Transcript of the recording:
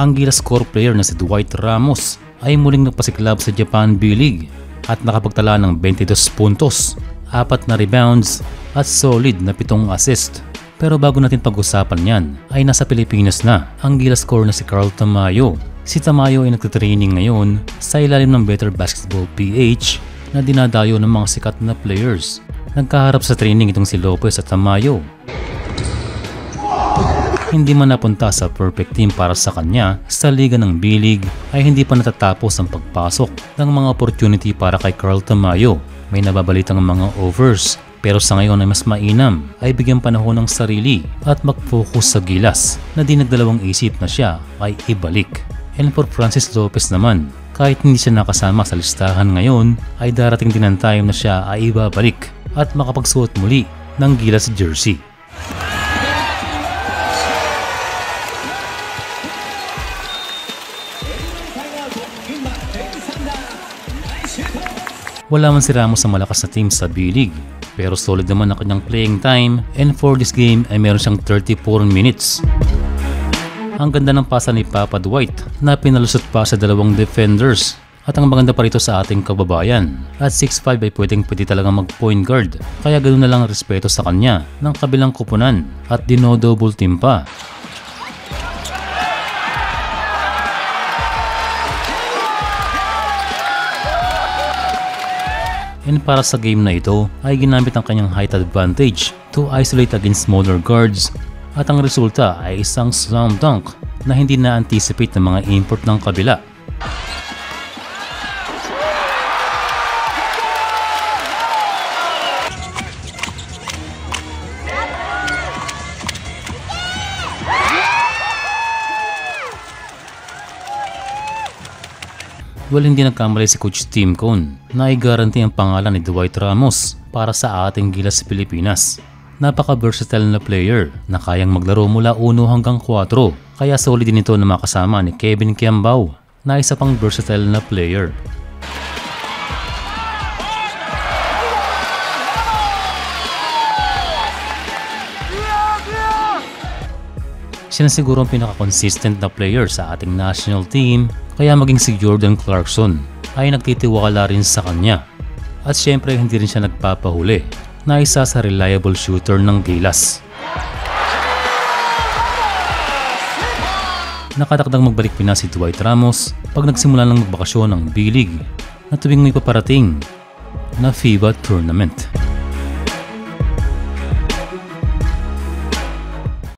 ang Gilas core player na si Dwight Ramos ay muling nagpasiklab sa Japan B-League at nakapagtala ng 22 puntos, 4 na rebounds at solid na 7 assist. Pero bago natin pag-usapan yan ay nasa Pilipinas na ang Gilas core na si Carl Tamayo. Si Tamayo ay nagtitraining ngayon sa ilalim ng Better Basketball PH na dinadayo ng mga sikat na players. Nagkaharap sa training itong si Lopez at Tamayo. Hindi man napunta sa perfect team para sa kanya sa liga ng B-League ay hindi pa natatapos ang pagpasok ng mga opportunity para kay Carl Tamayo. May nababalitang mga offers pero sa ngayon ay mas mainam ay bigyan panahon ng sarili at mag-focus sa Gilas na di nagdalawang isip na siya ay ibalik. And for Francis Lopez naman, kahit hindi siya nakasama sa listahan ngayon ay darating din ang time na siya ay ibabalik at makapagsuot muli ng Gilas jersey. Wala man si Ramos sa malakas na team sa B-League pero solid naman ang kanyang playing time and for this game ay meron siyang 34 minutes. Ang ganda ng pasa ni Papa Dwight na pinalusot pa sa dalawang defenders at ang maganda pa rito sa ating kababayan at 6'5 ay pwede talagang mag point guard kaya ganoon na lang ang respeto sa kanya ng kabilang kupunan at dino-double team pa. And para sa game na ito ay ginamit ang kanyang height advantage to isolate against smaller guards at ang resulta ay isang slam dunk na hindi na-anticipate ng mga import ng kabila. Well, hindi nagkamali si Coach Tim Cone na i-guarantee ang pangalan ni Dwight Ramos para sa ating Gilas Pilipinas. Napaka-versatile na player na kayang maglaro mula 1 hanggang 4 kaya solid din ito na makasama ni Kevin Kiambao na isa pang versatile na player. Siya na siguro ang pinaka-consistent na player sa ating national team kaya maging si Jordan Clarkson ay nagtitiwala rin sa kanya. At syempre hindi rin siya nagpapahuli na isa sa reliable shooter ng Gilas. Nakatakdang magbalik Pinas si Dwight Ramos pag nagsimula ng magbakasyon ng B-League na tuwing may paparating na FIBA tournament.